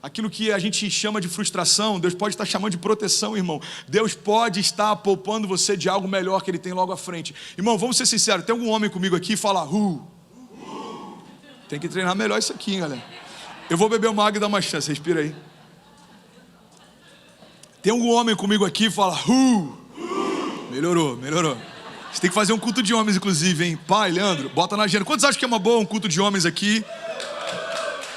Aquilo que a gente chama de frustração, Deus pode estar chamando de proteção, irmão. Deus pode estar poupando você de algo melhor que Ele tem logo à frente. Irmão, vamos ser sinceros, tem algum homem comigo aqui e fala Tem que treinar melhor isso aqui, galera. Eu vou beber uma água e dar uma chance, respira aí. Tem algum homem comigo aqui e fala Melhorou. Você tem que fazer um culto de homens, inclusive, hein? Pai, Leandro, bota na agenda. Quantos acham que é uma boa um culto de homens aqui?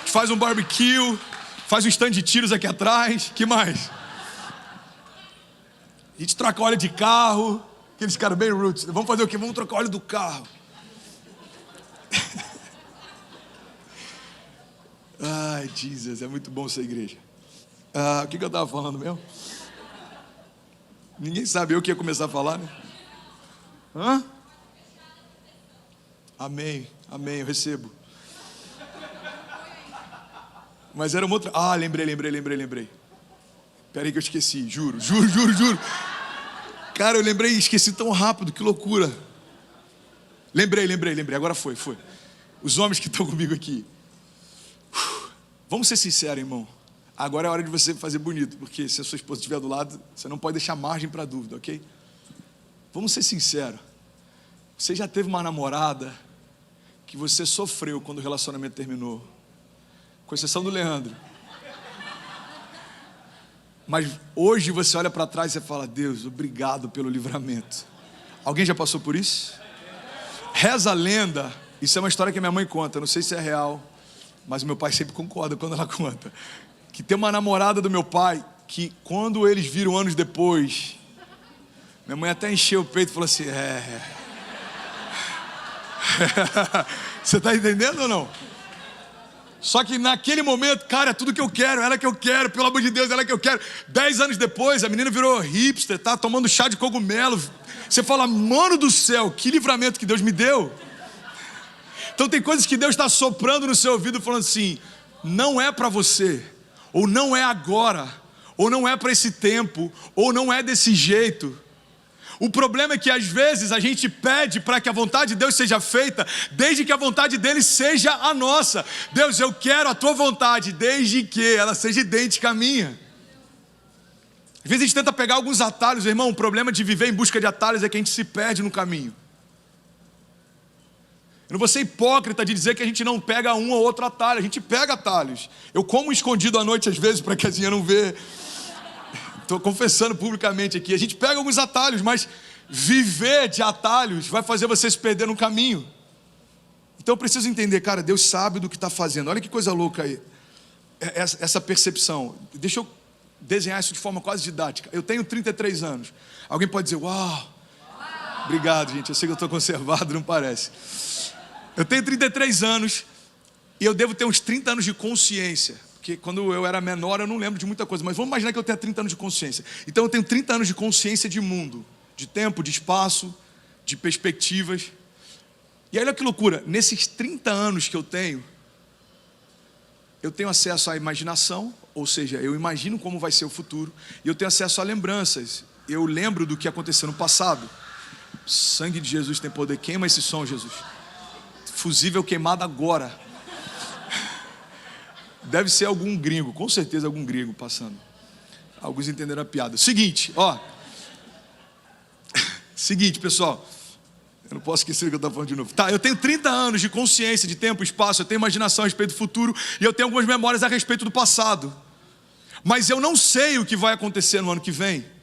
Faz um barbecue, faz um stand de tiros aqui atrás. Que mais? A gente troca óleo de carro. Aqueles caras bem roots. Vamos fazer o quê? Vamos trocar óleo do carro. Ai, Jesus, é muito bom essa igreja. O que eu estava falando mesmo? Ninguém sabe, eu que ia começar a falar, né? Amém, eu recebo. Mas era uma outra... lembrei. Peraí que eu esqueci, juro. Cara, eu lembrei e esqueci tão rápido, que loucura. Lembrei, agora foi. Os homens que estão comigo aqui. Vamos ser sinceros, irmão. Agora é a hora de você fazer bonito, porque se a sua esposa estiver do lado, você não pode deixar margem para dúvida, ok? Vamos ser sinceros. Você já teve uma namorada que você sofreu quando o relacionamento terminou? Com exceção do Leandro. Mas hoje você olha para trás e você fala, Deus, obrigado pelo livramento. Alguém já passou por isso? Reza a lenda, isso é uma história que minha mãe conta, não sei se é real, mas o meu pai sempre concorda quando ela conta. Que tem uma namorada do meu pai, que quando eles viram anos depois, minha mãe até encheu o peito e falou assim, Você está entendendo ou não? Só que naquele momento, cara, é tudo que eu quero, ela que eu quero, pelo amor de Deus, ela que eu quero. 10 anos depois, a menina virou hipster, tá tomando chá de cogumelo. Você fala, mano do céu, que livramento que Deus me deu. Então tem coisas que Deus está soprando no seu ouvido, falando assim, não é para você, ou não é agora, ou não é para esse tempo, ou não é desse jeito. O problema é que às vezes a gente pede para que a vontade de Deus seja feita, desde que a vontade dele seja a nossa. Deus, eu quero a tua vontade, desde que ela seja idêntica à minha. Às vezes a gente tenta pegar alguns atalhos, irmão. O problema de viver em busca de atalhos é que a gente se perde no caminho. Eu não vou ser hipócrita de dizer que a gente não pega um ou outro atalho. A gente pega atalhos. Eu como escondido à noite às vezes para que a Zinha não vê. Estou confessando publicamente aqui. A gente pega alguns atalhos, mas viver de atalhos vai fazer você se perder no caminho. Então eu preciso entender, cara, Deus sabe do que está fazendo. Olha que coisa louca aí. Essa percepção. Deixa eu desenhar isso de forma quase didática. Eu tenho 33 anos. Alguém pode dizer, uau. Obrigado, gente. Eu sei que eu estou conservado, não parece. Eu tenho 33 anos e eu devo ter uns 30 anos de consciência. Porque quando eu era menor eu não lembro de muita coisa. Mas vamos imaginar que eu tenha 30 anos de consciência. Então eu tenho 30 anos de consciência de mundo. De tempo, de espaço, de perspectivas. E olha que loucura. Nesses 30 anos que eu tenho acesso à imaginação. Ou seja, eu imagino como vai ser o futuro. E eu tenho acesso a lembranças. Eu lembro do que aconteceu no passado. O sangue de Jesus tem poder. Queima esse som, Jesus. Fusível queimado agora. Deve ser algum gringo, com certeza algum gringo passando. Alguns entenderam a piada. Seguinte, pessoal. Eu não posso esquecer o que eu estava falando de novo. Tá, eu tenho 30 anos de consciência de tempo, espaço, eu tenho imaginação a respeito do futuro e eu tenho algumas memórias a respeito do passado. Mas eu não sei o que vai acontecer no ano que vem.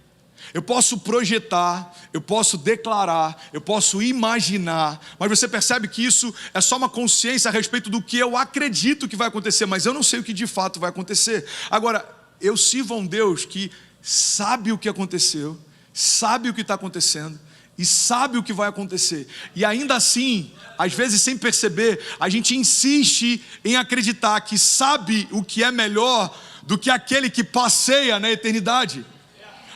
Eu posso projetar, eu posso declarar, eu posso imaginar, mas você percebe que isso é só uma consciência a respeito do que eu acredito que vai acontecer, mas eu não sei o que de fato vai acontecer. Agora, eu sirvo a um Deus que sabe o que aconteceu, sabe o que está acontecendo e sabe o que vai acontecer. E ainda assim, às vezes sem perceber, a gente insiste em acreditar que sabe o que é melhor do que aquele que passeia na eternidade.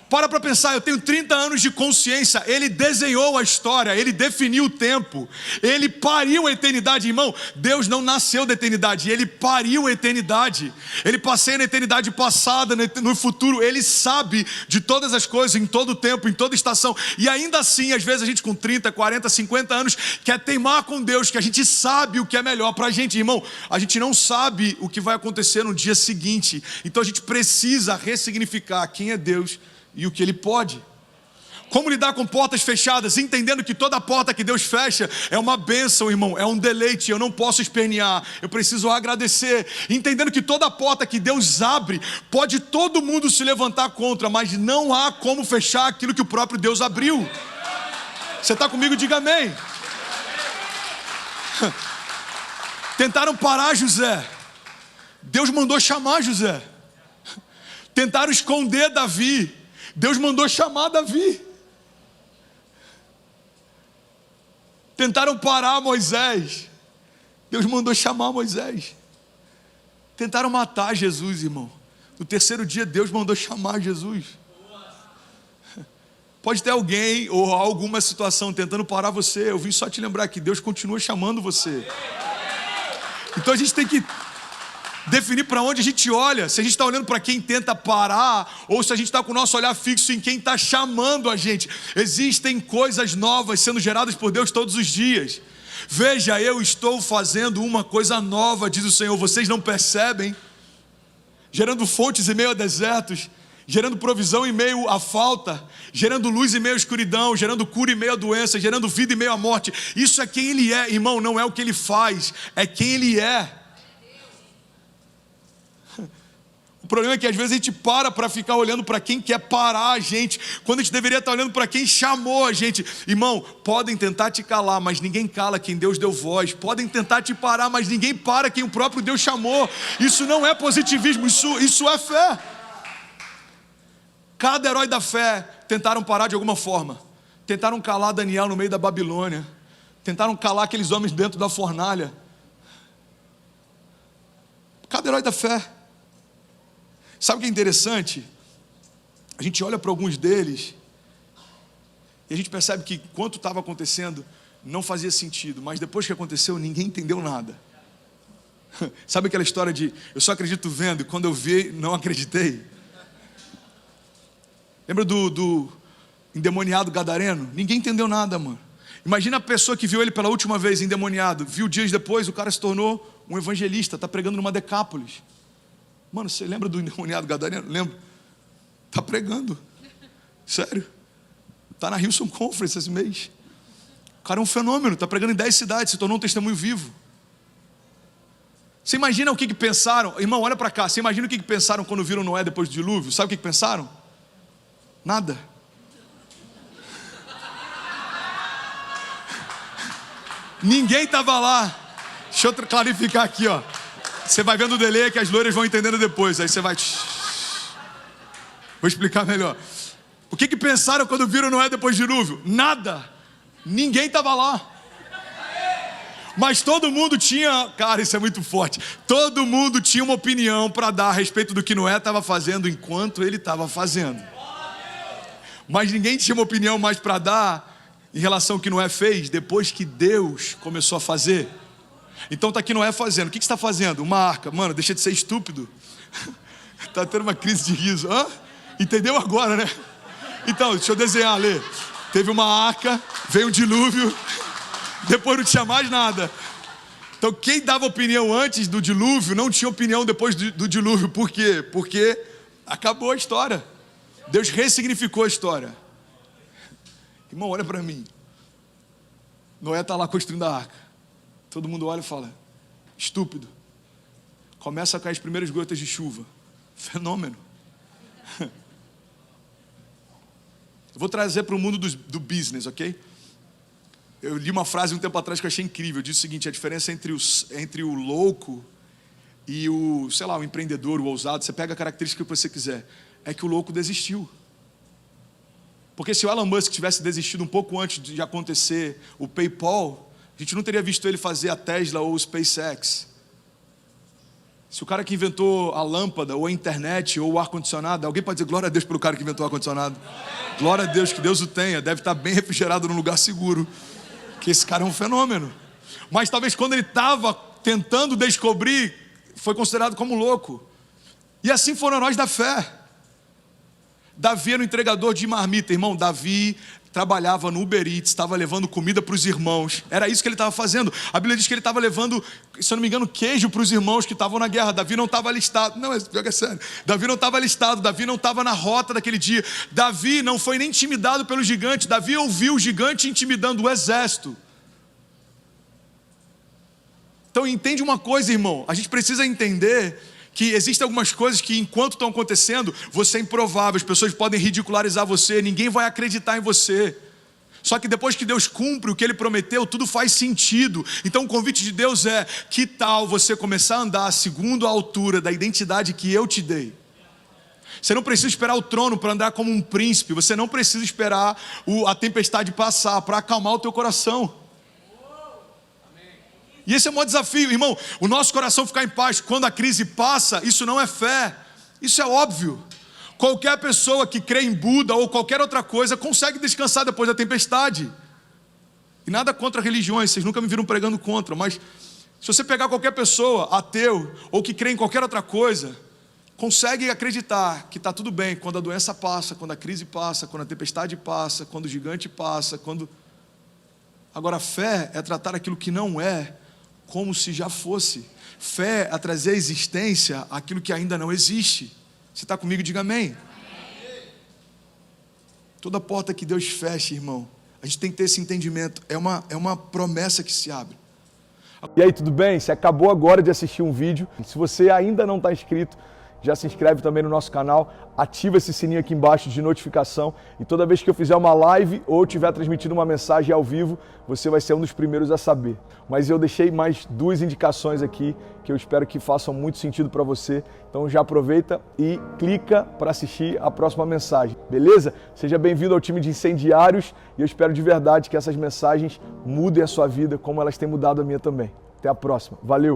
Para pensar, eu tenho 30 anos de consciência. Ele desenhou a história, ele definiu o tempo, ele pariu a eternidade. Irmão, Deus não nasceu da eternidade, ele pariu a eternidade. Ele passeia na eternidade passada, no futuro. Ele sabe de todas as coisas, em todo tempo, em toda estação. E ainda assim, às vezes a gente com 30, 40, 50 anos quer teimar com Deus, que a gente sabe o que é melhor para a gente. Irmão, a gente não sabe o que vai acontecer no dia seguinte. Então a gente precisa ressignificar quem é Deus e o que Ele pode. Como lidar com portas fechadas, entendendo que toda porta que Deus fecha é uma bênção, irmão, é um deleite. Eu não posso espernear, eu preciso agradecer. Entendendo que toda porta que Deus abre, pode todo mundo se levantar contra, mas não há como fechar aquilo que o próprio Deus abriu. Você está comigo? Diga amém. Tentaram parar José, Deus mandou chamar José. Tentaram esconder Davi, Deus mandou chamar Davi. Tentaram parar Moisés, Deus mandou chamar Moisés. Tentaram matar Jesus, irmão. No terceiro dia Deus mandou chamar Jesus. Pode ter alguém ou alguma situação tentando parar você. Eu vim só te lembrar que Deus continua chamando você. Então a gente tem que definir para onde a gente olha. Se a gente está olhando para quem tenta parar, ou se a gente está com o nosso olhar fixo em quem está chamando a gente. Existem coisas novas sendo geradas por Deus todos os dias. Veja, eu estou fazendo uma coisa nova, diz o Senhor. Vocês não percebem? Gerando fontes em meio a desertos, gerando provisão em meio à falta, gerando luz em meio à escuridão, gerando cura em meio à doença, gerando vida em meio à morte. Isso é quem Ele é, irmão. Não é o que Ele faz, é quem Ele é. O problema é que às vezes a gente para ficar olhando para quem quer parar a gente, quando a gente deveria estar olhando para quem chamou a gente. Irmão, podem tentar te calar, mas ninguém cala quem Deus deu voz. Podem tentar te parar, mas ninguém para quem o próprio Deus chamou. Isso não é positivismo, isso é fé. Cada herói da fé tentaram parar de alguma forma. Tentaram calar Daniel no meio da Babilônia. Tentaram calar aqueles homens dentro da fornalha. Cada herói da fé. Sabe o que é interessante? A gente olha para alguns deles e a gente percebe que enquanto estava acontecendo não fazia sentido, mas depois que aconteceu ninguém entendeu nada. Sabe aquela história de eu só acredito vendo e quando eu vi não acreditei? Lembra do endemoniado gadareno? Ninguém entendeu nada, mano. Imagina a pessoa que viu ele pela última vez endemoniado, viu dias depois, o cara se tornou um evangelista, está pregando numa Decápolis. Mano, você lembra do endemoniado gadareno? Lembra? Está pregando. Sério. Está na Hillsong Conference esse mês. O cara é um fenômeno, está pregando em 10 cidades, se tornou um testemunho vivo. Você imagina o que pensaram? Irmão, olha para cá. Você imagina o que pensaram quando viram Noé depois do dilúvio? Sabe o que pensaram? Nada. Ninguém estava lá. Deixa eu clarificar aqui, ó. Você vai vendo o delay que as loiras vão entendendo depois. Aí você vai... Vou explicar melhor. O que pensaram quando viram Noé depois do dilúvio? Nada. Ninguém estava lá. Mas todo mundo tinha... Cara, isso é muito forte. Todo mundo tinha uma opinião para dar a respeito do que Noé estava fazendo enquanto ele estava fazendo. Mas ninguém tinha uma opinião mais para dar em relação ao que Noé fez depois que Deus começou a fazer. Então está aqui Noé fazendo. O que você está fazendo? Uma arca. Mano, deixa de ser estúpido. Está tendo uma crise de riso. Hã? Entendeu agora, né? Então, deixa eu desenhar, Lê. Teve uma arca, veio um dilúvio, depois não tinha mais nada. Então quem dava opinião antes do dilúvio não tinha opinião depois do dilúvio. Por quê? Porque acabou a história. Deus ressignificou a história. Irmão, olha para mim. Noé está lá construindo a arca. Todo mundo olha e fala, estúpido. Começa a cair as primeiras gotas de chuva. Fenômeno. Eu vou trazer para o mundo do business, ok? Eu li uma frase um tempo atrás que eu achei incrível. Diz o seguinte, a diferença entre o louco e o empreendedor, o ousado, você pega a característica que você quiser, é que o louco desistiu. Porque se o Elon Musk tivesse desistido um pouco antes de acontecer o PayPal, a gente não teria visto ele fazer a Tesla ou o SpaceX. Se o cara que inventou a lâmpada, ou a internet, ou o ar-condicionado, alguém pode dizer glória a Deus pelo cara que inventou o ar-condicionado? Glória a Deus, que Deus o tenha, deve estar bem refrigerado num lugar seguro, que esse cara é um fenômeno. Mas talvez quando ele estava tentando descobrir, foi considerado como louco. E assim foram heróis da fé. Davi era um entregador de marmita, irmão. Davi trabalhava no Uber Eats, estava levando comida para os irmãos. Era isso que ele estava fazendo. A Bíblia diz que ele estava levando, se eu não me engano, queijo para os irmãos que estavam na guerra. Davi não estava alistado. Não, é sério. Davi não estava alistado. Davi não estava na rota daquele dia. Davi não foi nem intimidado pelo gigante. Davi ouviu o gigante intimidando o exército. Então entende uma coisa, irmão. A gente precisa entender que existem algumas coisas que enquanto estão acontecendo, você é improvável, as pessoas podem ridicularizar você, ninguém vai acreditar em você. Só que depois que Deus cumpre o que Ele prometeu, tudo faz sentido. Então o convite de Deus é, que tal você começar a andar segundo a altura da identidade que eu te dei? Você não precisa esperar o trono para andar como um príncipe, você não precisa esperar a tempestade passar para acalmar o teu coração. E esse é o maior desafio, irmão. O nosso coração ficar em paz quando a crise passa, isso não é fé. Isso é óbvio. Qualquer pessoa que crê em Buda ou qualquer outra coisa consegue descansar depois da tempestade. E nada contra religiões, vocês nunca me viram pregando contra, mas se você pegar qualquer pessoa, ateu, ou que crê em qualquer outra coisa, consegue acreditar que está tudo bem quando a doença passa, quando a crise passa, quando a tempestade passa, quando o gigante passa, quando... Agora, fé é tratar aquilo que não é como se já fosse. Fé é trazer à existência aquilo que ainda não existe. Você está comigo? Diga amém. Toda porta que Deus fecha, irmão, a gente tem que ter esse entendimento. É uma promessa que se abre. E aí, tudo bem? Você acabou agora de assistir um vídeo. Se você ainda não está inscrito, já se inscreve também no nosso canal, ativa esse sininho aqui embaixo de notificação e toda vez que eu fizer uma live ou estiver transmitindo uma mensagem ao vivo, você vai ser um dos primeiros a saber. Mas eu deixei mais 2 indicações aqui que eu espero que façam muito sentido para você. Então já aproveita e clica para assistir a próxima mensagem, beleza? Seja bem-vindo ao time de incendiários e eu espero de verdade que essas mensagens mudem a sua vida como elas têm mudado a minha também. Até a próxima. Valeu!